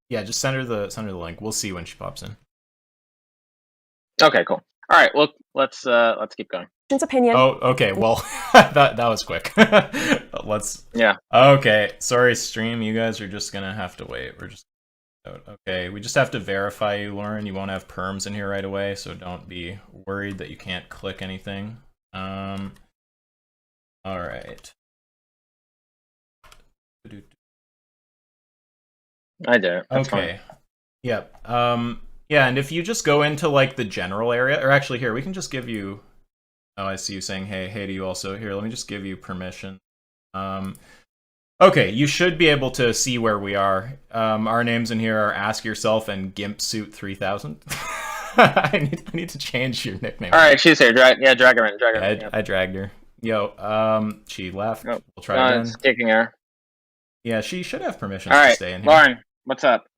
Yeah, just send her the link. We'll see when she pops in. Okay, cool. All right, well, let's keep going. Opinion. Oh, okay. Well, that was quick. Let's. Yeah. Okay, sorry, stream. You guys are just gonna have to wait. We're just. Okay, we just have to verify you, Lauren. You won't have perms in here right away, so don't be worried that you can't click anything. All right. I did. That's Okay. fine. Yep. Yeah, and if you just go into like the general area, or actually here, we can just give you. Oh, I see you saying hey to you also. Here, let me just give you permission. Okay, you should be able to see where we are. Our names in here are Ask Yourself and Gimp Suit 3000. I need to change your nickname. All right, she's here. Drag her in. Yeah, I dragged her. Yo, she left. We'll try again. It's kicking her. Yeah, she should have permission to stay in here. Lauren, what's up?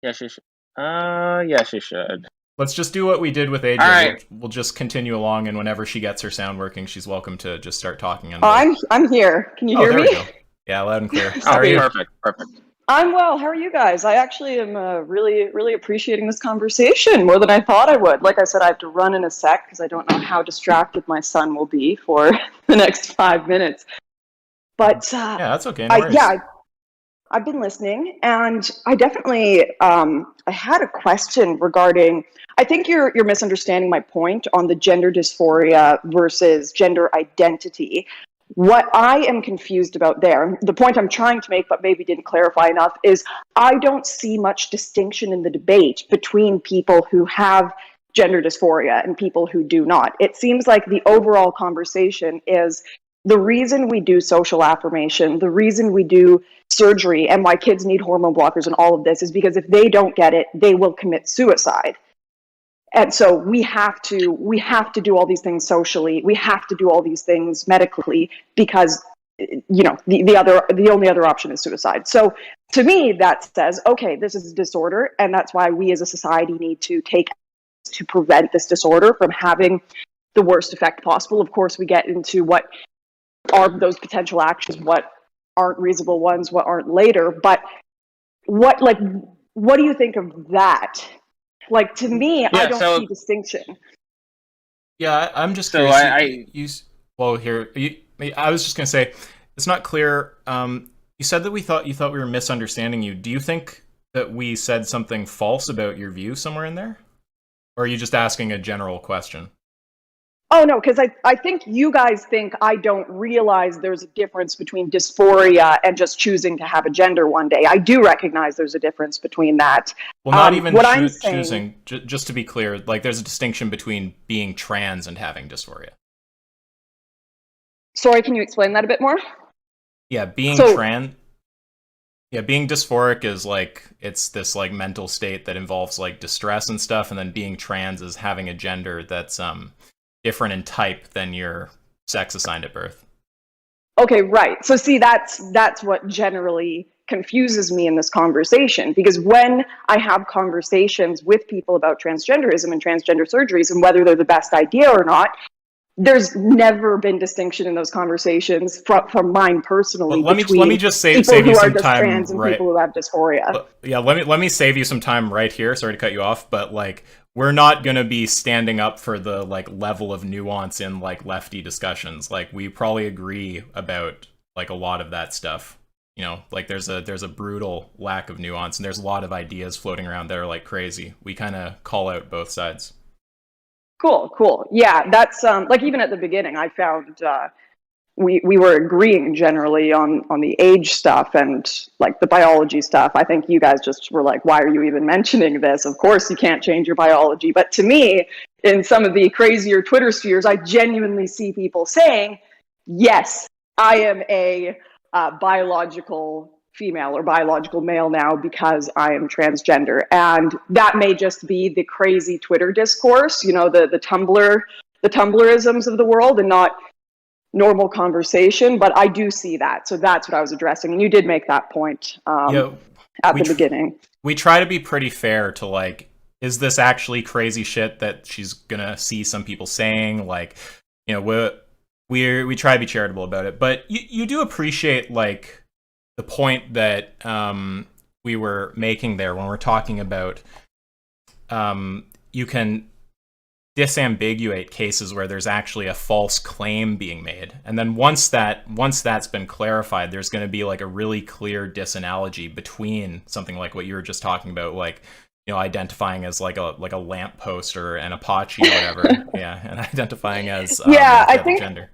Yeah, she should. Yeah, she should. Let's just do what we did with AJ. All right. We'll just continue along, and whenever she gets her sound working, she's welcome to just start talking. I'm here. Can you hear me? We go. Yeah, loud and clear. How are you? Perfect. I'm well. How are you guys? I actually am really appreciating this conversation more than I thought I would. Like I said, I have to run in a sec because I don't know how distracted my son will be for the next 5 minutes. But yeah, that's okay. No worries. I've been listening, and I definitely I had a question regarding. I think you're misunderstanding my point on the gender dysphoria versus gender identity. What I am confused about there, the point I'm trying to make, but maybe didn't clarify enough, is I don't see much distinction in the debate between people who have gender dysphoria and people who do not. It seems like the overall conversation is the reason we do social affirmation, the reason we do surgery, and why kids need hormone blockers and all of this is because if they don't get it, they will commit suicide. And so we have to do all these things socially. We have to do all these things medically because, you know, the only other option is suicide. So to me, that says, okay, this is a disorder, and that's why we as a society need to take to prevent this disorder from having the worst effect possible. Of course, we get into what are those potential actions, what aren't reasonable ones, what aren't later. But what do you think of that? Like, to me, I don't see distinction. Yeah, I'm just curious. I was just going to say, it's not clear. You said that you thought we were misunderstanding you. Do you think that we said something false about your view somewhere in there? Or are you just asking a general question? Oh, no, because I think you guys think I don't realize there's a difference between dysphoria and just choosing to have a gender one day. I do recognize there's a difference between that. Well, not even choosing, just to be clear, like there's a distinction between being trans and having dysphoria. Sorry, can you explain that a bit more? Yeah, being dysphoric is like, it's this like mental state that involves like distress and stuff, and then being trans is having a gender that's different in type than your sex assigned at birth. Okay, right. So see, that's what generally confuses me in this conversation, because when I have conversations with people about transgenderism and transgender surgeries and whether they're the best idea or not, there's never been distinction in those conversations from mine personally. Let me just save you some time, trans and people who have dysphoria. Yeah, let me save you some time right here. Sorry to cut you off, but like, we're not going to be standing up for the like level of nuance in like lefty discussions. Like, we probably agree about like a lot of that stuff. You know, like there's a brutal lack of nuance, and there's a lot of ideas floating around that are like crazy. We kind of call out both sides. Cool. Yeah, that's like, even at the beginning, I found we were agreeing generally on the age stuff and like the biology stuff. I think you guys just were like, why are you even mentioning this? Of course you can't change your biology. But to me, in some of the crazier Twitter spheres, I genuinely see people saying, yes, I am a biological female or biological male now because I am transgender. And that may just be the crazy Twitter discourse, you know, the Tumblrisms of the world, and not normal conversation. But I do see that. So that's what I was addressing. And you did make that point at the beginning. We try to be pretty fair to like, is this actually crazy shit that she's gonna see some people saying? Like, you know, we try to be charitable about it. But you do appreciate like the point that we were making there when we're talking about you can disambiguate cases where there's actually a false claim being made, and then once that's been clarified, there's going to be like a really clear disanalogy between something like what you were just talking about, like, you know, identifying as like a lamppost or an Apache or whatever. Yeah, and identifying as I the think gender.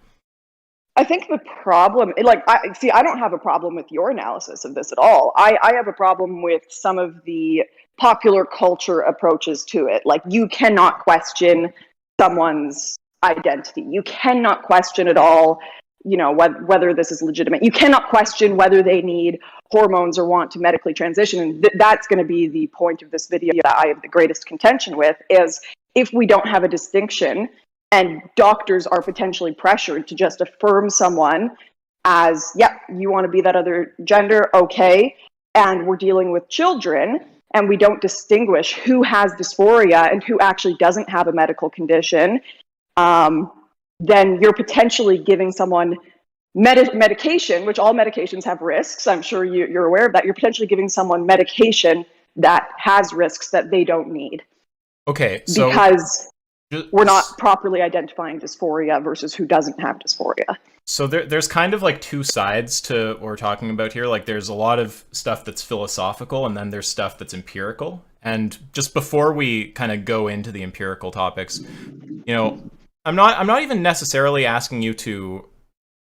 I think the problem, like, I don't have a problem with your analysis of this at all. I have a problem with some of the popular culture approaches to it. Like, you cannot question someone's identity. You cannot question at all, you know, whether this is legitimate. You cannot question whether they need hormones or want to medically transition. And that's going to be the point of this video that I have the greatest contention with, is if we don't have a distinction and doctors are potentially pressured to just affirm someone as, yep, you want to be that other gender, okay, and we're dealing with children, and we don't distinguish who has dysphoria and who actually doesn't have a medical condition, then you're potentially giving someone medication, which all medications have risks. I'm sure you're aware of that. You're potentially giving someone medication that has risks that they don't need. Okay, so because we're not properly identifying dysphoria versus who doesn't have dysphoria. So there's kind of like two sides to what we're talking about here. Like, there's a lot of stuff that's philosophical, and then there's stuff that's empirical. And just before we kind of go into the empirical topics, you know, I'm not even necessarily asking you to.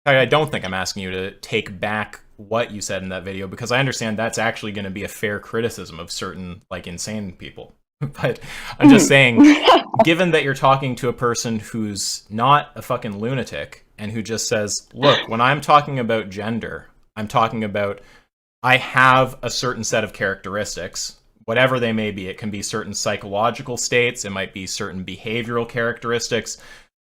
I don't think I'm asking you to take back what you said in that video, because I understand that's actually going to be a fair criticism of certain, like, insane people. But I'm just saying, given that you're talking to a person who's not a fucking lunatic and who just says, look, when I'm talking about gender, I'm talking about I have a certain set of characteristics, whatever they may be. It can be certain psychological states, it might be certain behavioral characteristics,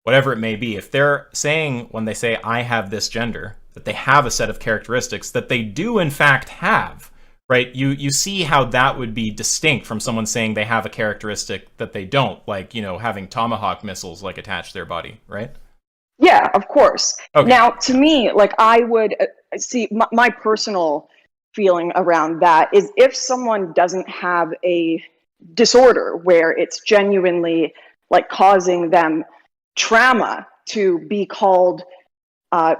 whatever it may be. If they're saying, when they say I have this gender, that they have a set of characteristics that they do in fact have, right? You see how that would be distinct from someone saying they have a characteristic that they don't, like, you know, having Tomahawk missiles like attached to their body, right? Yeah, of course. Okay. Now, to me, like, I would see my personal feeling around that is, if someone doesn't have a disorder where it's genuinely like causing them trauma to be called a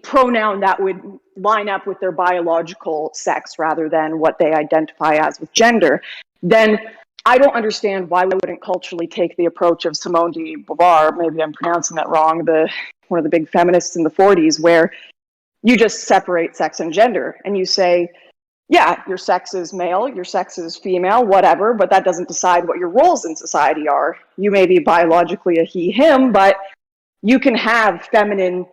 pronoun that would line up with their biological sex rather than what they identify as with gender, then I don't understand why we wouldn't culturally take the approach of Simone de Beauvoir, maybe I'm pronouncing that wrong, one of the big feminists in the 40s, where you just separate sex and gender and you say, yeah, your sex is male, your sex is female, whatever, but that doesn't decide what your roles in society are. You may be biologically a he, him, but you can have feminine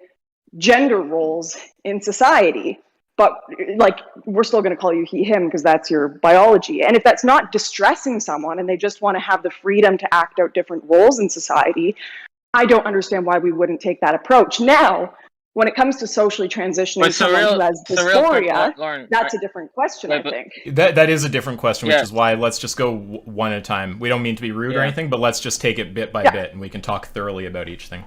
gender roles in society, but like, we're still going to call you he, him because that's your biology. And if that's not distressing someone and they just want to have the freedom to act out different roles in society, I don't understand why we wouldn't take that approach. Now, when it comes to socially transitioning someone who has dysphoria, Lauren, that's a different question, I think. That is a different question, which is why let's just go one at a time. We don't mean to be rude or anything, but let's just take it bit by bit, and we can talk thoroughly about each thing.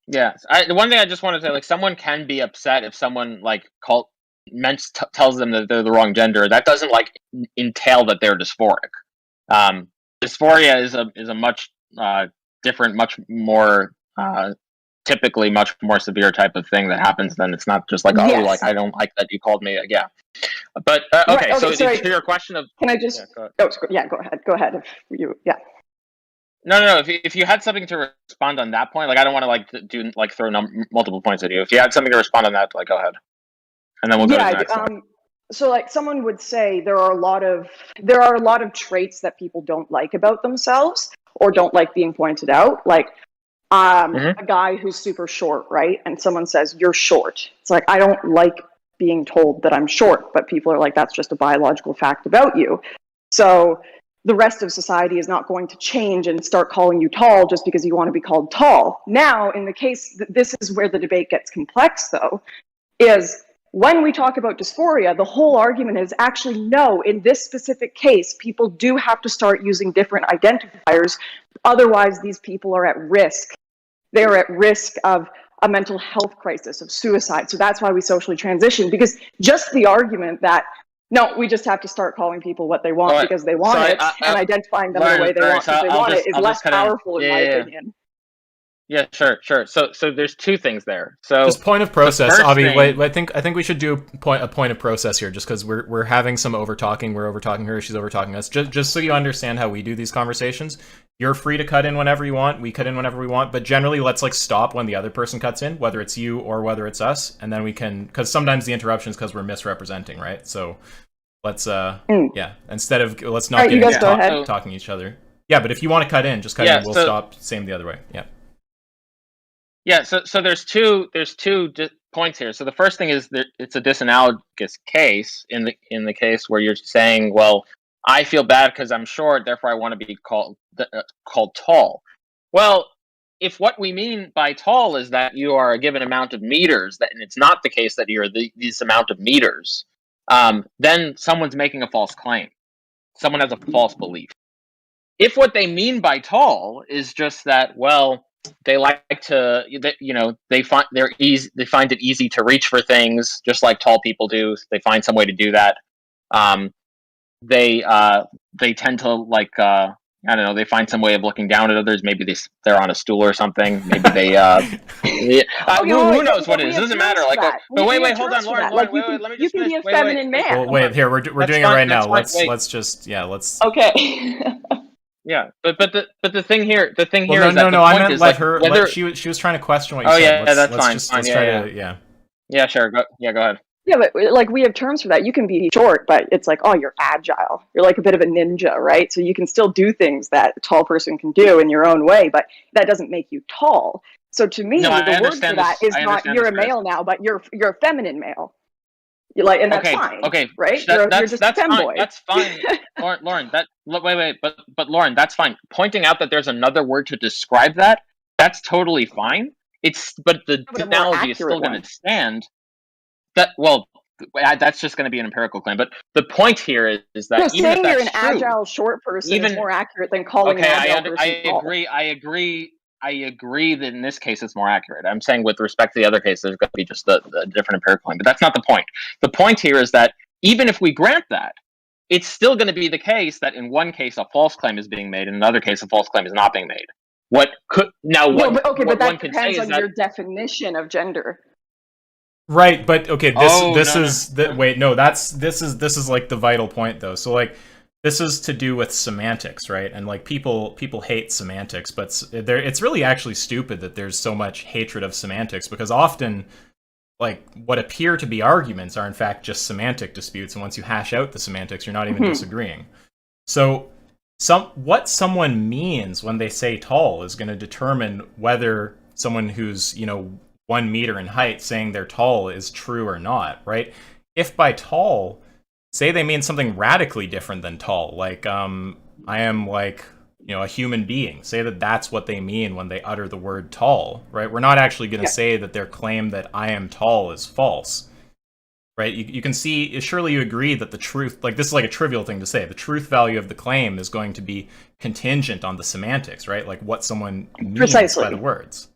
Yeah, the one thing I just want to say, like, someone can be upset if someone like tells them that they're the wrong gender. That doesn't like entail that they're dysphoric. Dysphoria is a much different, much more typically much more severe type of thing that happens. Then it's not just like, oh, like, I don't like that you called me. Yeah, but okay. So to your question of, can I just? Yeah, go ahead. If you, No. If you had something to respond on that point, like, I don't want to like do like throw multiple points at you. If you had something to respond on that, like, go ahead, and then we'll go to the next one. So, like, someone would say there are a lot of traits that people don't like about themselves or don't like being pointed out. Like, a guy who's super short, right? And someone says, you're short. It's like, I don't like being told that I'm short, but people are like, that's just a biological fact about you. So the rest of society is not going to change and start calling you tall just because you want to be called tall. Now, in the case, this is where the debate gets complex, though, is when we talk about dysphoria, the whole argument is actually, no, in this specific case, people do have to start using different identifiers. Otherwise, these people are at risk. They're at risk of a mental health crisis of suicide. So that's why we socially transition, because just the argument that, no, we just have to start calling people what they want because they want it, and identifying them the way they want because they want it is less powerful in my opinion. Yeah, sure. So there's two things there. So just point of process, Avi. thing, Wait, I think we should do a point of process here, just because we're having some over talking. We're over talking her. She's over talking us. Just so you understand how we do these conversations. You're free to cut in whenever you want. We cut in whenever we want. But generally, let's like stop when the other person cuts in, whether it's you or whether it's us, and then we can, because sometimes the interruption is because we're misrepresenting, right? So let's yeah. Instead of let's not get into talking each other. Yeah, but if you want to cut in, just cut in. We'll stop. Same the other way. Yeah. Yeah, so there's two points here. So the first thing is that it's a disanalogous case in the case where you're saying, well, I feel bad because I'm short, therefore I want to be called tall. Well, if what we mean by tall is that you are a given amount of meters, and it's not the case that you're this amount of meters, then someone's making a false claim. Someone has a false belief. If what they mean by tall is just that, well, they like to, they find it easy to reach for things, just like tall people do. They find some way to do that. They tend to like, I don't know. They find some way of looking down at others. Maybe they're on a stool or something. Maybe they. Who knows what it is? It doesn't matter. Like, but wait, hold on, Lauren. Wait, let me just finish. You can be a feminine man. Well, wait, here we're doing it right now. Let's Okay. Yeah, but the thing here is that I meant let her. She was trying to question what you said. That's fine. Let's try to. Yeah, sure. Go ahead. Yeah, but like we have terms for that. You can be short, but it's like, oh, you're agile. You're like a bit of a ninja, right? So you can still do things that a tall person can do in your own way, but that doesn't make you tall. So to me, the word for that is not you're a male now, but you're a feminine male. You're like, and that's fine. Okay, right? You're just a femboy. That's fine, Lauren. But Lauren, that's fine. Pointing out that there's another word to describe that's totally fine. But the analogy is still going to stand. That's just going to be an empirical claim. But the point here is that even saying if you're an agile short person is more accurate than calling an agile person tall. I agree that in this case it's more accurate. I'm saying with respect to the other case, there's going to be just a different empirical claim. But that's not the point. The point here is that even if we grant that, it's still going to be the case that in one case a false claim is being made, in another case a false claim is not being made. But that depends on your definition of gender. Right, but okay, this is like the vital point though. So like this is to do with semantics, right? And like people hate semantics, but it's really actually stupid that there's so much hatred of semantics, because often like what appear to be arguments are in fact just semantic disputes, and once you hash out the semantics, you're not even disagreeing. So what someone means when they say tall is going to determine whether someone who's 1 meter in height saying they're tall is true or not, right? If by tall, say they mean something radically different than tall, like I am like a human being, say that's what they mean when they utter the word tall, right? We're not actually going to say that their claim that I am tall is false, right? You can see, surely you agree that the truth, like this is like a trivial thing to say, the truth value of the claim is going to be contingent on the semantics, right? Like what someone means by the words.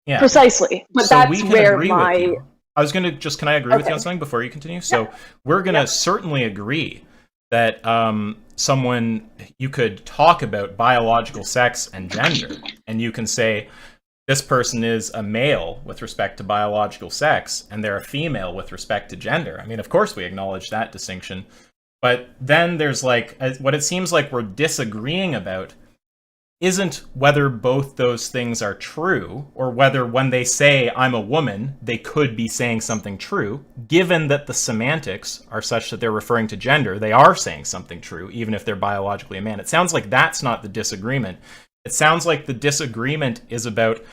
Yeah. Precisely. But so that's where I was going to can I agree with you on something before you continue? So we're going to certainly agree that you could talk about biological sex and gender, and you can say this person is a male with respect to biological sex, and they're a female with respect to gender. I mean, of course we acknowledge that distinction, but then there's like, what it seems like we're disagreeing about isn't whether both those things are true, or whether when they say I'm a woman, they could be saying something true. Given that the semantics are such that they're referring to gender, they are saying something true, even if they're biologically a man. It sounds like that's not the disagreement. It sounds like the disagreement is about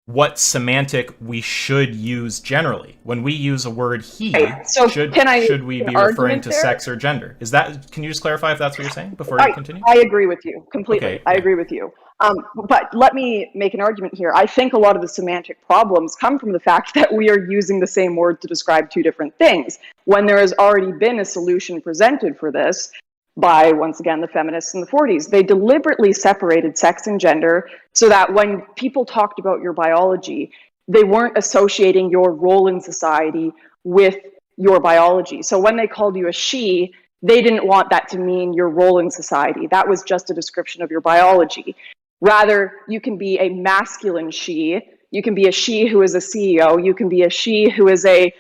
what semantic we should use generally. When we use a word he, should we be referring to sex or gender? Can you just clarify if that's what you're saying before you continue? I agree with you completely. Okay, I agree with you. But let me make an argument here. I think a lot of the semantic problems come from the fact that we are using the same word to describe two different things, when there has already been a solution presented for this by, once again, the feminists in the 40s. They deliberately separated sex and gender so that when people talked about your biology, they weren't associating your role in society with your biology. So when they called you a she, they didn't want that to mean your role in society. That was just a description of your biology. Rather, you can be a masculine she, you can be a she who is a CEO, you can be a she who is a,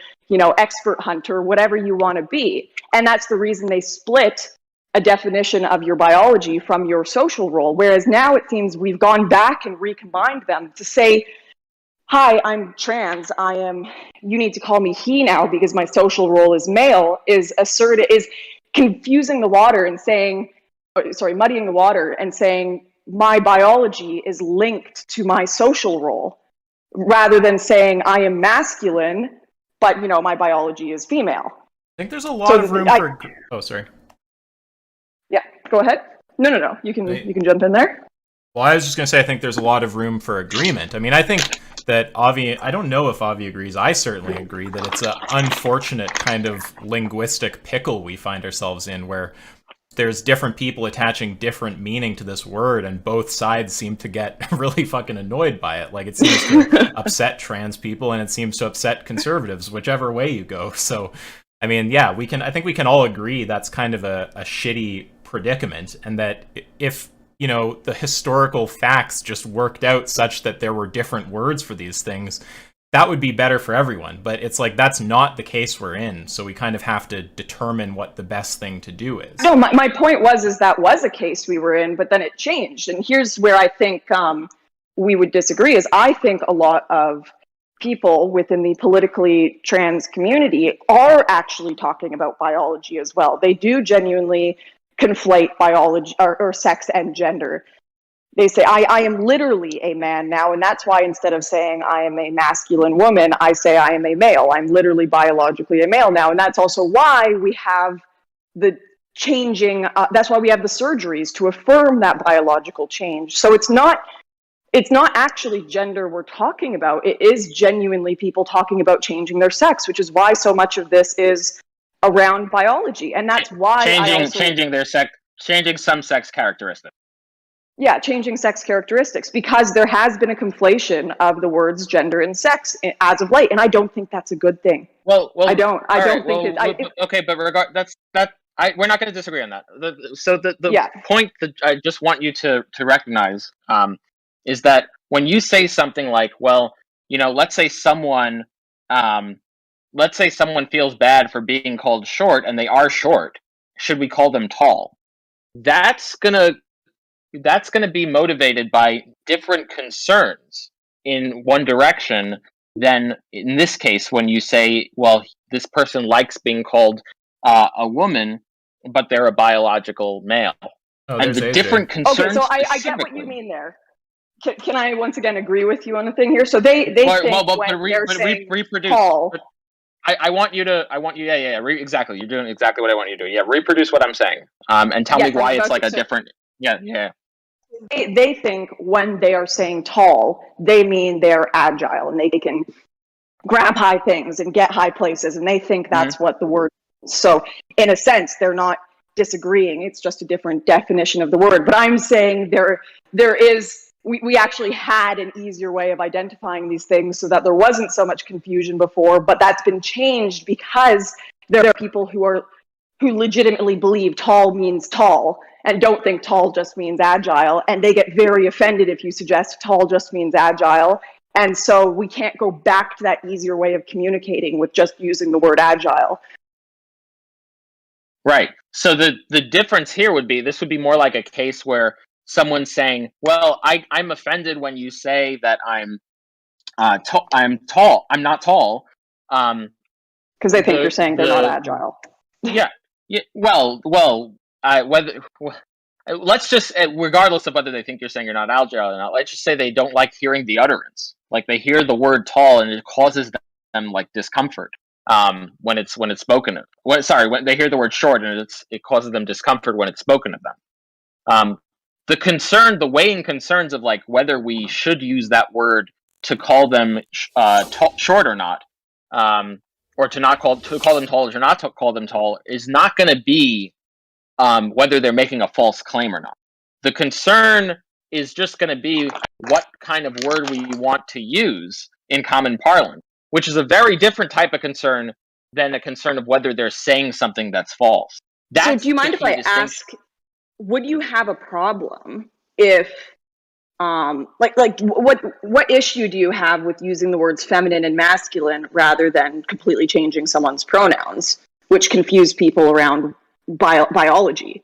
expert hunter, whatever you want to be. And that's the reason they split a definition of your biology from your social role. Whereas now it seems we've gone back and recombined them to say, hi, I'm trans, you need to call me he now because my social role is male, is confusing the water and saying, muddying the water and saying my biology is linked to my social role, rather than saying I am masculine, but my biology is female. I think there's a lot of room for. Oh, sorry. Yeah, go ahead. No. You can jump in there. Well, I was just going to say I think there's a lot of room for agreement. I mean, I think that Avi, I don't know if Avi agrees. I certainly agree that it's an unfortunate kind of linguistic pickle we find ourselves in, where there's different people attaching different meaning to this word, and both sides seem to get really fucking annoyed by it. Like, it seems to upset trans people, and it seems to upset conservatives, whichever way you go. So, I mean, yeah, I think we can all agree that's kind of a shitty predicament, and that if the historical facts just worked out such that there were different words for these things, that would be better for everyone. But it's like, that's not the case we're in, so we kind of have to determine what the best thing to do is. No, my point is that was a case we were in, but then it changed. And here's where I think we would disagree, is I think a lot of people within the politically trans community are actually talking about biology as well. They do genuinely conflate biology or sex and gender. They say, I am literally a man now, and that's why instead of saying I am a masculine woman, I say I am a male. I'm literally biologically a male now, and that's also why we have the changing, that's why we have the surgeries to affirm that biological change. So it's not actually gender we're talking about. It is genuinely people talking about changing their sex, which is why so much of this is around biology, and that's why changing some sex characteristics. Yeah, changing sex characteristics, because there has been a conflation of the words gender and sex as of late, and I don't think that's a good thing. Well, I don't think okay, but we're not going to disagree on that. The point that I just want you to recognize is that when you say something like, well, let's say someone feels bad for being called short, and they are short. Should we call them tall? That's gonna be motivated by different concerns in one direction than in this case when you say, well, this person likes being called a woman, but they're a biological male. And the different concerns. Okay, so I get what you mean there. Can I once again agree with you on the thing here? So they think when they're saying reproduce. tall. I want you, exactly. You're doing exactly what I want you to do. Yeah, reproduce what I'm saying. And tell me why it's like a different. Yeah. They think when they are saying tall, they mean they're agile and they can grab high things and get high places, and they think that's what the word is. So in a sense, they're not disagreeing. It's just a different definition of the word. But I'm saying there is. We actually had an easier way of identifying these things so that there wasn't so much confusion before, but that's been changed because there are people who legitimately believe tall means tall and don't think tall just means agile, and they get very offended if you suggest tall just means agile. And so we can't go back to that easier way of communicating with just using the word agile. Right. So the difference here would be, this would be more like a case where someone's saying, well, I'm offended when you say that I'm tall. I'm not tall. Because they think you're saying they're not agile. Yeah. Well, let's just, regardless of whether they think you're saying you're not agile or not, let's just say they don't like hearing the utterance. Like, they hear the word tall and it causes them like discomfort when it's spoken of. When they hear the word short and it causes them discomfort when it's spoken of them. The weighing concerns of like whether we should use that word to call them short or not, or to call them tall or not to call them tall, is not going to be whether they're making a false claim or not. The concern is just going to be what kind of word we want to use, in common parlance, which is a very different type of concern than a concern of whether they're saying something that's false. So do you mind if I ask, would you have a problem if what issue do you have with using the words feminine and masculine rather than completely changing someone's pronouns, which confuse people around biology?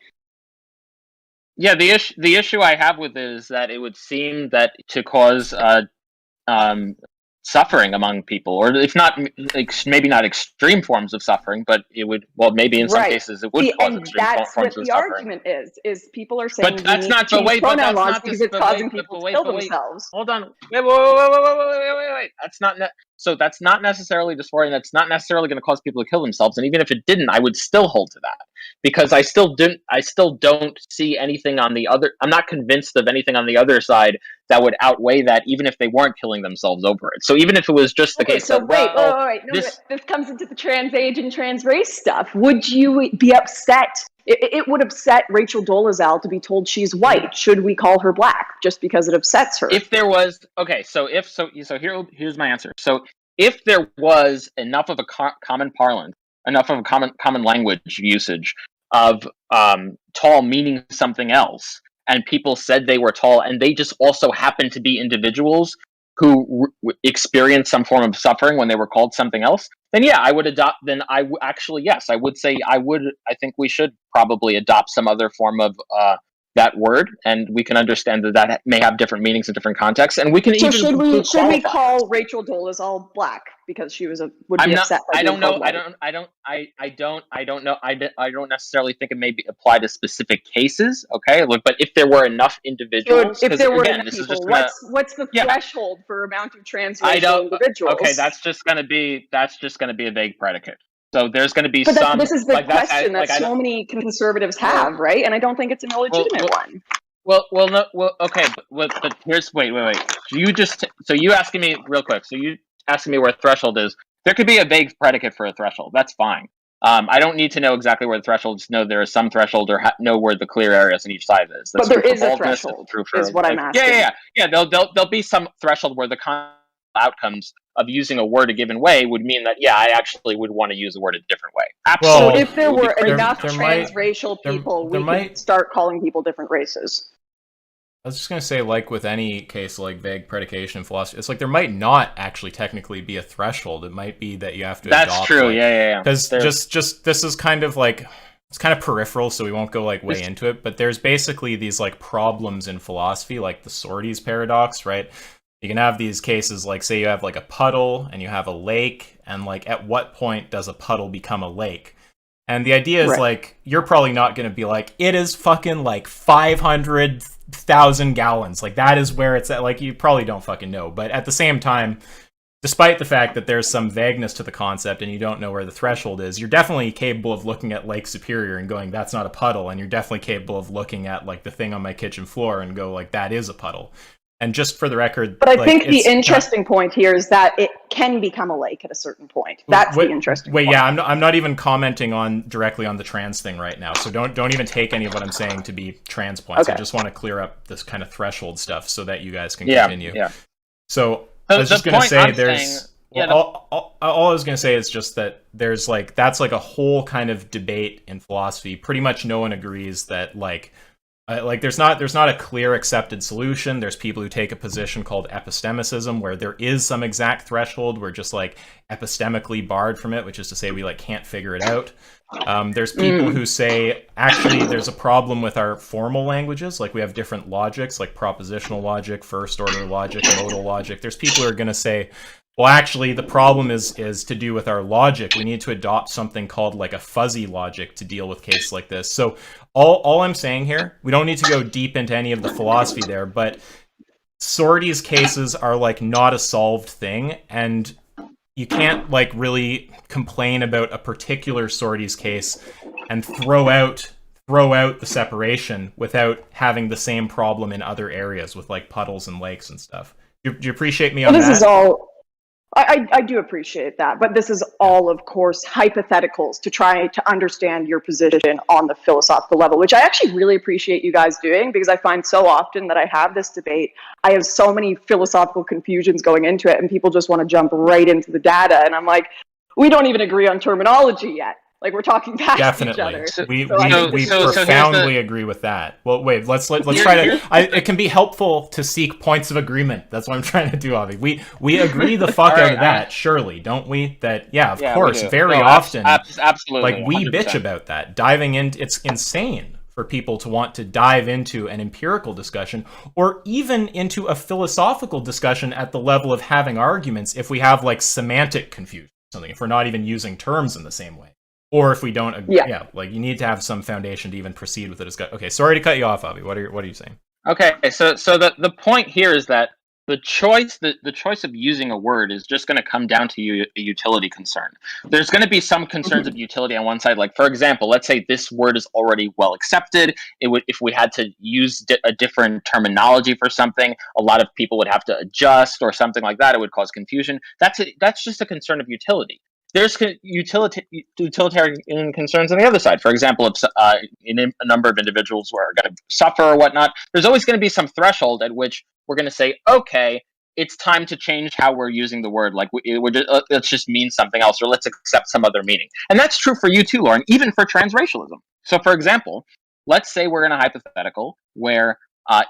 Yeah, the issue I have with it is that it would seem that to cause suffering among people, or if not, maybe not extreme forms of suffering, but it would, well, maybe in some cases it would cause extreme forms of suffering. That's what the argument is people are saying but that's not the way, pronoun laws because it's causing people to kill themselves. Hold on, wait. That's not necessarily dysphoria, and that's not necessarily going to cause people to kill themselves. And even if it didn't, I would still hold to that, because I still don't see anything on the other. I'm not convinced of anything on the other side that would outweigh that, even if they weren't killing themselves over it. So even if it was just the case of, wait. No, this comes into the trans age and trans race stuff. Would you be upset? It would upset Rachel Dolezal to be told she's white. Should we call her black just because it upsets her? If there was, here's my answer. So if there was enough of a common parlance, enough of a common language usage of tall meaning something else, and people said they were tall, and they just also happened to be individuals who experienced some form of suffering when they were called something else, then yeah, I would adopt. Then yes, I would say I think we should probably adopt some other form of that word, and we can understand that may have different meanings in different contexts, and we can even should we call Rachel Dolezal black because she was upset? I don't know. I don't know. I don't necessarily think it may apply to specific cases. Okay, look, but if there were enough individuals, if there were enough people, what's the threshold for amount of transracial individuals? Okay, that's just going to be a vague predicate. So there's going to be but some. This is the question that so many conservatives have, right? And I don't think it's an illegitimate one. Okay, but here's wait. You asking me real quick. So you asking me where a threshold is. There could be a vague predicate for a threshold. That's fine. I don't need to know exactly where the threshold is. Know there is some threshold, or know where the clear areas in each side is. That's but there is a threshold. Is what I'm asking. Yeah. There'll be some threshold where the outcomes of using a word a given way would mean that, I actually would want to use the word a different way. Absolutely. So if there were enough transracial people, we could start calling people different races. I was just going to say, like with any case like vague predication in philosophy, it's like there might not actually technically be a threshold. It might be that you have to adopt. That's true, yeah. Because just this is kind of like, it's kind of peripheral, so we won't go like way into it, but there's basically these like problems in philosophy, like the Swords paradox, right? You can have these cases like, say you have like a puddle and you have a lake, and like at what point does a puddle become a lake? And the idea is like, you're probably not going to be like, it is fucking like 500,000 gallons. Like that is where it's at. Like you probably don't fucking know. But at the same time, despite the fact that there's some vagueness to the concept and you don't know where the threshold is, you're definitely capable of looking at Lake Superior and going, that's not a puddle. And you're definitely capable of looking at like the thing on my kitchen floor and go like, that is a puddle. And just for the record, but I think the interesting point here is that it can become a lake at a certain point. That's the interesting point. Yeah, I'm not even commenting directly on the trans thing right now. So don't even take any of what I'm saying to be trans points. I just want to clear up this kind of threshold stuff so that you guys can continue. Yeah. So I was just going to say all I was going to say is just that there's like, that's like a whole kind of debate in philosophy. Pretty much no one agrees that like there's not a clear accepted solution. There's people who take a position called epistemicism, where there is some exact threshold. We're just like epistemically barred from it, which is to say we like can't figure it out. There's people who say actually there's a problem with our formal languages. Like we have different logics, like propositional logic, first order logic, modal logic. There's people who are going to say, well, actually, the problem is to do with our logic. We need to adopt something called like a fuzzy logic to deal with cases like this. So all I'm saying here, we don't need to go deep into any of the philosophy there, but Swords cases are like not a solved thing, and you can't like really complain about a particular Swords case and throw out the separation without having the same problem in other areas with like puddles and lakes and stuff. Do you appreciate me on that? I do appreciate that, but this is all, of course, hypotheticals to try to understand your position on the philosophical level, which I actually really appreciate you guys doing, because I find so often that I have this debate, I have so many philosophical confusions going into it, and people just want to jump right into the data, and I'm like, we don't even agree on terminology yet. Like, we're talking past each other. We So profoundly agree with that. Well, wait, let's try to. It can be helpful to seek points of agreement. That's what I'm trying to do, Avi. We agree the fuck out of that, surely, don't we? That of course, very often, absolutely, like we 100%. bitch about that. Diving in, it's insane for people to want to dive into an empirical discussion or even into a philosophical discussion at the level of having arguments if we have like semantic confusion or something, if we're not even using terms in the same way. Or if we don't agree, like you need to have some foundation to even proceed with the discussion. Okay, sorry to cut you off, Avi. What are you saying? Okay, so the point here is that the choice of using a word is just going to come down to a utility concern. There's going to be some concerns of utility on one side. Like, for example, let's say this word is already well accepted. It would, if we had to use a different terminology for something, a lot of people would have to adjust or something like that. It would cause confusion. That's just a concern of utility. There's utilitarian concerns on the other side. For example, if a number of individuals who are going to suffer or whatnot, there's always going to be some threshold at which we're going to say, okay, it's time to change how we're using the word. Like, let's just mean something else, or let's accept some other meaning. And that's true for you too, Lauren, even for transracialism. So, for example, let's say we're in a hypothetical where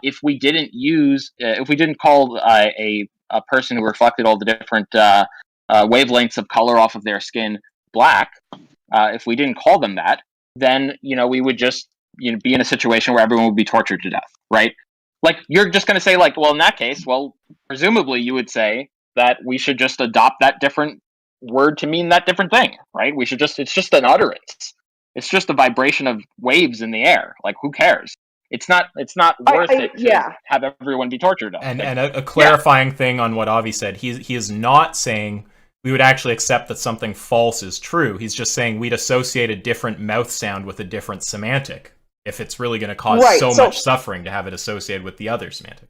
if we didn't call a person who reflected all the different wavelengths of color off of their skin black, if we didn't call them that, then we would just be in a situation where everyone would be tortured to death, right? Like, you're just going to say, like, well, in that case, presumably you would say that we should just adopt that different word to mean that different thing, right? It's just an utterance. It's just a vibration of waves in the air. Like, who cares? It's not worth it to have everyone be tortured. And a clarifying thing on what Avi said, he is not saying we would actually accept that something false is true. He's just saying we'd associate a different mouth sound with a different semantic if it's really going to cause so much suffering to have it associated with the other semantic.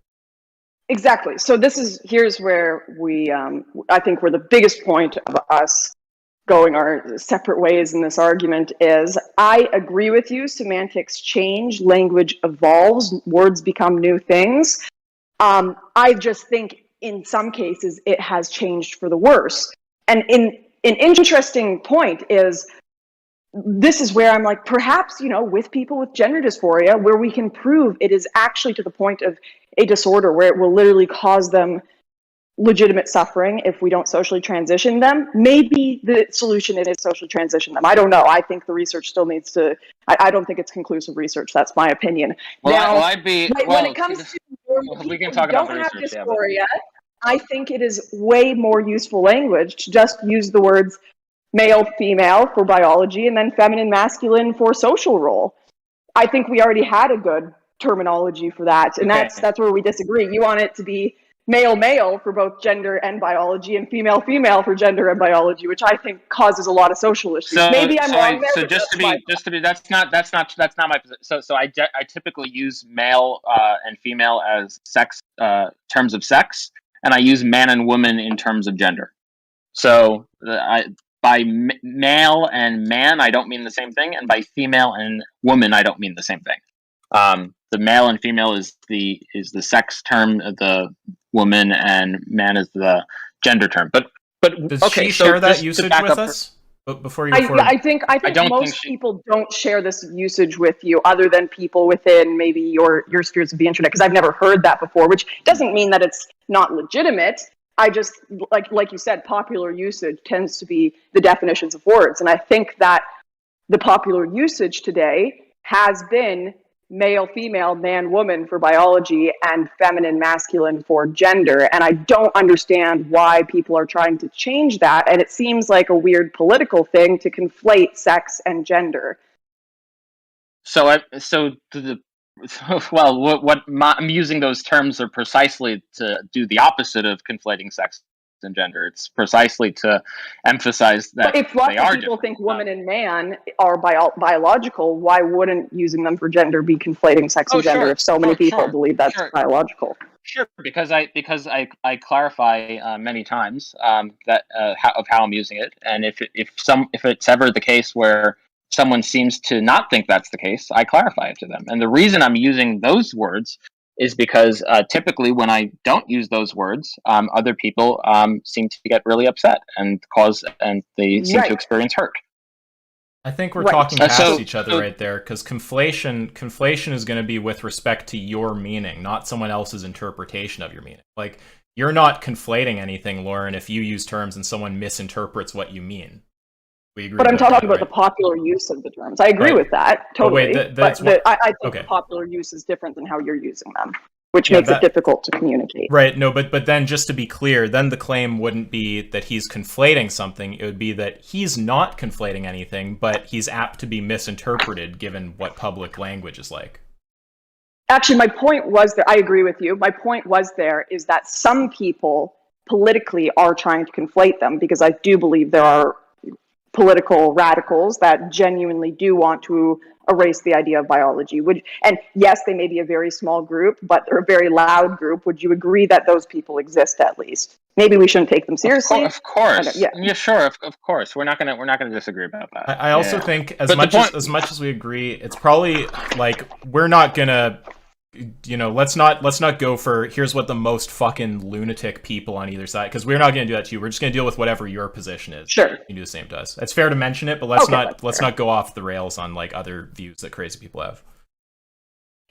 Exactly. So here's where we, I think where the biggest point of us going our separate ways in this argument is, I agree with you, semantics change, language evolves, words become new things. I just think in some cases it has changed for the worse. And an interesting point is, this is where I'm like, perhaps, with people with gender dysphoria, where we can prove it is actually to the point of a disorder where it will literally cause them legitimate suffering if we don't socially transition them, maybe the solution is socially transition them. I don't know. I think the research still needs to, I don't think it's conclusive research. That's my opinion. When it comes to we can people talk who about don't have research, dysphoria, I think it is way more useful language to just use the words male, female for biology, and then feminine, masculine for social role. I think we already had a good terminology for that, and that's where we disagree. You want it to be male, male for both gender and biology, and female, female for gender and biology, which I think causes a lot of social issues. Maybe I'm wrong there. So just to be, that's not my position. So I typically use male and female as sex terms of sex, and I use man and woman in terms of gender. So by male and man, I don't mean the same thing, and by female and woman, I don't mean the same thing. The male and female is the sex term, the woman, and man is the gender term. But does she share that usage with us? Before you, I think most people don't share this usage with you, other than people within maybe your spheres of the internet, because I've never heard that before, which doesn't mean that it's not legitimate. I just, like you said, popular usage tends to be the definitions of words. And I think that the popular usage today has been male, female, man, woman for biology, and feminine, masculine for gender. And I don't understand why people are trying to change that. And it seems like a weird political thing to conflate sex and gender. I'm using those terms are precisely to do the opposite of conflating sex and gender. It's precisely to emphasize that but if lots of people think woman and man are biological, why wouldn't using them for gender be conflating sex and gender if so many people believe that's biological? Sure, because I clarify many times that how I'm using it, and if it's ever the case where someone seems to not think that's the case, I clarify it to them. And the reason I'm using those words is because typically when I don't use those words, other people seem to get really upset and they seem to experience hurt. I think we're talking past So- each other right there, because conflation is going to be with respect to your meaning, not someone else's interpretation of your meaning. Like, you're not conflating anything, Lauren, if you use terms and someone misinterprets what you mean. We agree. But I'm talking about right? the popular use of the terms. I agree with that totally. But I think the popular use is different than how you're using them, which makes it difficult to communicate. Right. No, but then just to be clear, then the claim wouldn't be that he's conflating something. It would be that he's not conflating anything, but he's apt to be misinterpreted given what public language is like. Actually, my point was there. I agree with you. My point was there is that some people politically are trying to conflate them, because I do believe there are political radicals that genuinely do want to erase the idea of biology. And yes, they may be a very small group, but they're a very loud group. Would you agree that those people exist at least? Maybe we shouldn't take them seriously. Of course. Yeah, sure. Of course. We're not gonna disagree about that. I also think as much as we agree, it's probably like we're not gonna, let's not go for here's what the most fucking lunatic people on either side, because we're not going to do that to you. We're just going to deal with whatever your position is. Sure. You can do the same to us. It's fair to mention it, but let's not go off the rails on like other views that crazy people have.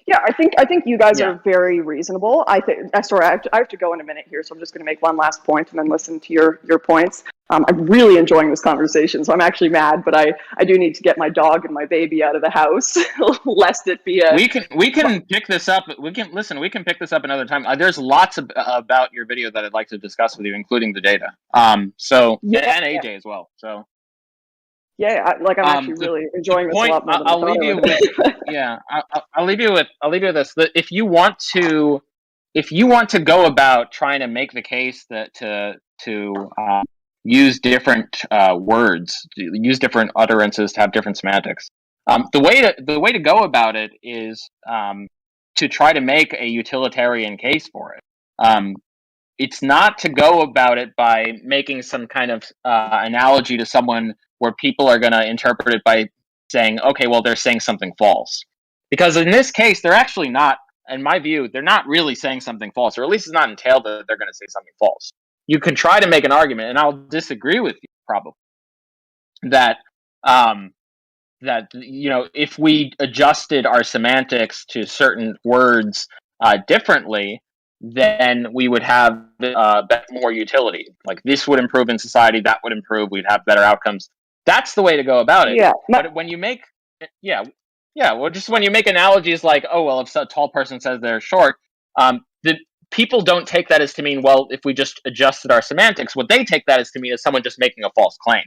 Yeah, I think you guys are very reasonable. I think. Sorry, I have to go in a minute here, so I'm just going to make one last point and then listen to your points. I'm really enjoying this conversation, so I'm actually mad, but I do need to get my dog and my baby out of the house, lest it be a. We can pick this up. We can pick this up another time. There's lots about your video that I'd like to discuss with you, including the data. And AJ as well. So. Yeah, I'm actually really enjoying this a lot more than I'll leave you with. I'll leave you with this. If you want to go about trying to make the case that to use different words, use different utterances to have different semantics, the way to go about it is to try to make a utilitarian case for it. It's not to go about it by making some kind of analogy to someone where people are going to interpret it by saying, okay, well, they're saying something false. Because in this case, they're actually not, in my view, they're not really saying something false, or at least it's not entailed that they're going to say something false. You can try to make an argument, and I'll disagree with you probably, that if we adjusted our semantics to certain words differently, then we would have more utility. Like, this would improve in society, that would improve, we'd have better outcomes. That's the way to go about it. Yeah. But when you make, just when you make analogies like, oh, well, if a tall person says they're short, the people don't take that as to mean, well, if we just adjusted our semantics, what they take that as to mean is someone just making a false claim.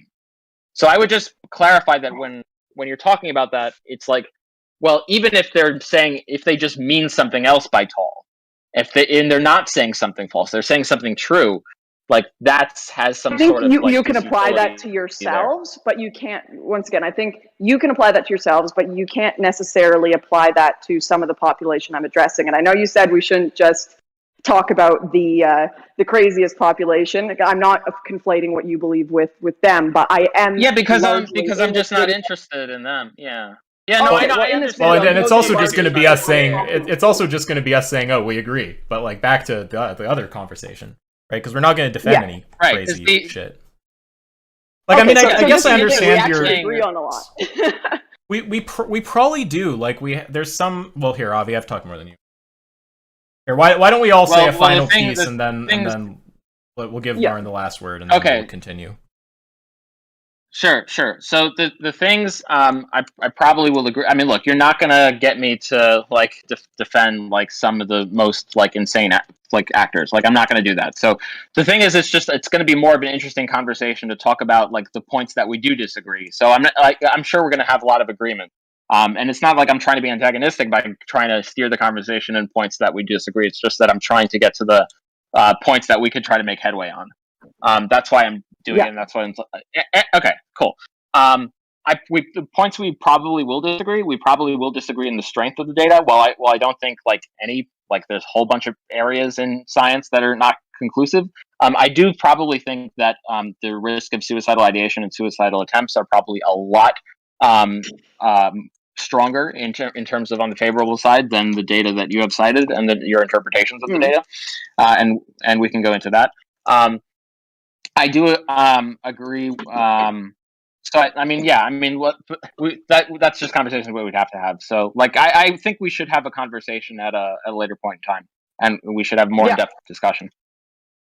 So I would just clarify that when you're talking about that, it's like, well, even if they just mean something else by tall, and they're not saying something false, they're saying something true, like that has some sort of. You can apply that to yourselves, but you can't. Once again, I think you can apply that to yourselves, but you can't necessarily apply that to some of the population I'm addressing. And I know you said we shouldn't just talk about the craziest population. I'm not conflating what you believe with them, but I am. Yeah, because I'm just not interested in them. Yeah. Yeah, no, I understand. Well, and it's also just going to be us saying. It's also just going to be us saying, "Oh, we agree." But like back to the other conversation, right? Because we're not going to defend any crazy shit. Like, okay, I guess I understand your. We agree on a lot. we probably do. Like there's some. Well, here, Avi, I've talked more than you. Here, why don't we all say a final piece and then we'll give Lauren the last word and then we'll continue. Sure. So the things I probably will agree. I mean, look, you're not gonna get me to like defend like some of the most like insane actors. Like, I'm not gonna do that. So the thing is, it's gonna be more of an interesting conversation to talk about like the points that we do disagree. So I'm sure we're gonna have a lot of agreement. And it's not like I'm trying to be antagonistic by trying to steer the conversation in points that we disagree. It's just that I'm trying to get to the points that we could try to make headway on. That's why I'm doing it. And that's why I'm okay, cool. The points we probably will disagree. We probably will disagree in the strength of the data. While I don't think like any like there's a whole bunch of areas in science that are not conclusive. I do probably think that the risk of suicidal ideation and suicidal attempts are probably a lot stronger in terms of on the favorable side than the data that you have cited and your interpretations of the data, and we can go into that. I do agree. So I mean, yeah, I mean, that's just conversations we would have to have. So like, I think we should have a conversation at a later point in time, and we should have more in-depth discussion.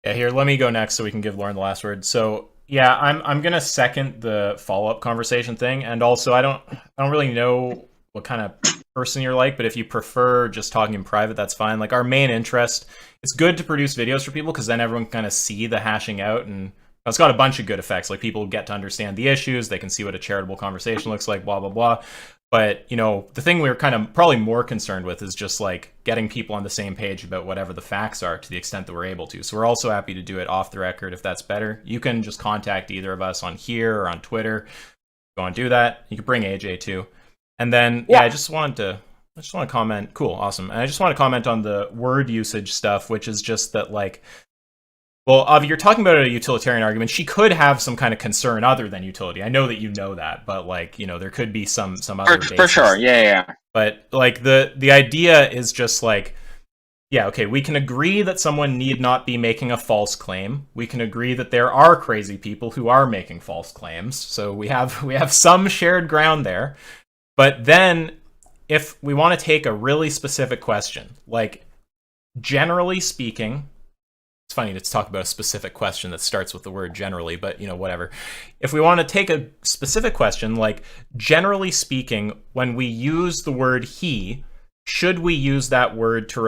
Yeah, here, let me go next so we can give Lauren the last word. So yeah, I'm gonna second the follow-up conversation thing, and also I don't really know what kind of person you're like, but if you prefer just talking in private, that's fine. Like, our main interest, it's good to produce videos for people because then everyone can kind of see the hashing out, and it's got a bunch of good effects. Like, people get to understand the issues, they can see what a charitable conversation looks like, blah blah blah. But, you know, the thing we're kind of probably more concerned with is just like getting people on the same page about whatever the facts are to the extent that we're able to. So we're also happy to do it off the record if that's better. You can just contact either of us on here or on Twitter. Go and do that. You can bring AJ too. And then, I just want to comment. Cool, awesome. And I just want to comment on the word usage stuff, which is just that, like, well, Avi, you're talking about a utilitarian argument. She could have some kind of concern other than utility. I know that you know that, but, like, you know, there could be some other basis. For sure, yeah. But, like, the idea is just like, yeah, okay, we can agree that someone need not be making a false claim. We can agree that there are crazy people who are making false claims. So we have some shared ground there. But then, if we want to take a really specific question, like, generally speaking, it's funny to talk about a specific question that starts with the word generally, but, you know, whatever. If we want to take a specific question, like, generally speaking, when we use the word he, should we use that word to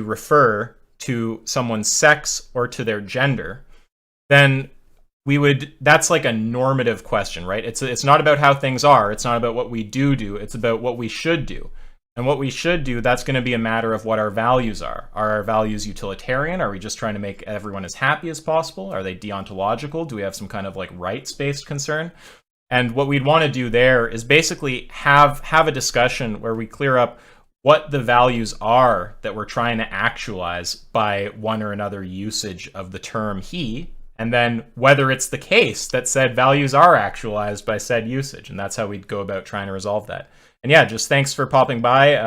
refer to someone's sex or to their gender? Then that's like a normative question, right? It's not about how things are. It's not about what we do. It's about what we should do. And what we should do, that's going to be a matter of what our values are. Are our values utilitarian? Are we just trying to make everyone as happy as possible? Are they deontological? Do we have some kind of, like, rights-based concern? And what we'd want to do there is basically have a discussion where we clear up what the values are that we're trying to actualize by one or another usage of the term he, and then whether it's the case that said values are actualized by said usage. And that's how we'd go about trying to resolve that. And yeah, just thanks for popping by.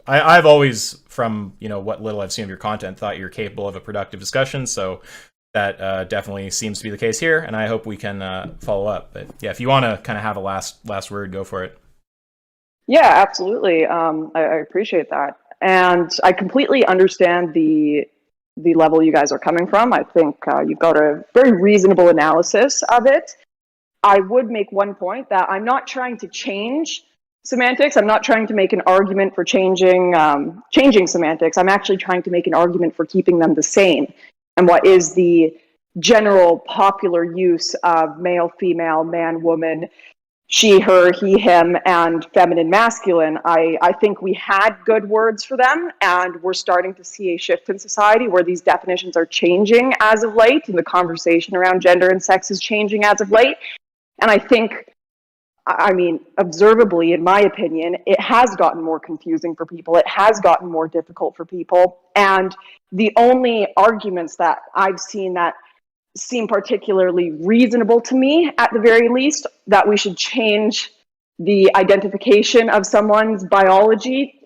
I've always, from, you know, what little I've seen of your content, thought you're capable of a productive discussion. So that definitely seems to be the case here, and I hope we can follow up. But yeah, if you want to kind of have a last word, go for it. Yeah, absolutely. I appreciate that, and I completely understand the level you guys are coming from. I think you've got a very reasonable analysis of it. I would make one point that I'm not trying to change semantics. I'm not trying to make an argument for changing semantics. I'm actually trying to make an argument for keeping them the same. And what is the general popular use of male, female, man, woman, she, her, he, him, and feminine, masculine? I think we had good words for them, and we're starting to see a shift in society where these definitions are changing as of late, and the conversation around gender and sex is changing as of late. And I think, I mean, observably, in my opinion, it has gotten more confusing for people. It has gotten more difficult for people. And the only arguments that I've seen that seem particularly reasonable to me, at the very least, that we should change the identification of someone's biology.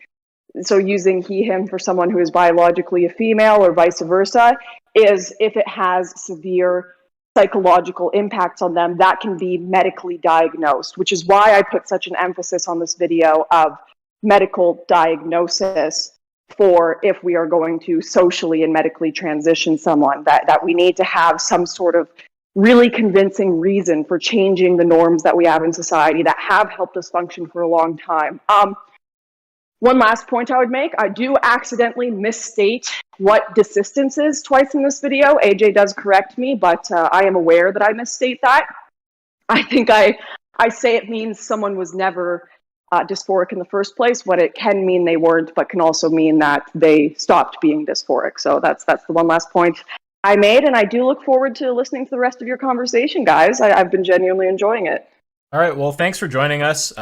So using he, him for someone who is biologically a female or vice versa, is if it has severe psychological impacts on them that can be medically diagnosed, which is why I put such an emphasis on this video of medical diagnosis for if we are going to socially and medically transition someone, that we need to have some sort of really convincing reason for changing the norms that we have in society that have helped us function for a long time. One last point I would make, I do accidentally misstate what desistance is twice in this video. AJ does correct me, but I am aware that I misstate that. I think I say it means someone was never dysphoric in the first place. What it can mean they weren't, but can also mean that they stopped being dysphoric. So that's the one last point I made, and I do look forward to listening to the rest of your conversation, guys. I've been genuinely enjoying it. All right. Well, thanks for joining us.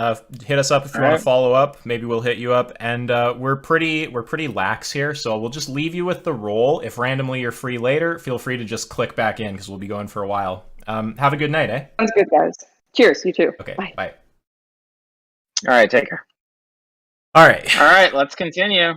Hit us up if you want to follow up. Maybe we'll hit you up. And we're pretty lax here, so we'll just leave you with the role. If randomly you're free later, feel free to just click back in because we'll be going for a while. Have a good night, eh? Sounds good, guys. Cheers. You too. Okay. Bye. Bye. All right, take care. All right. All right, let's continue.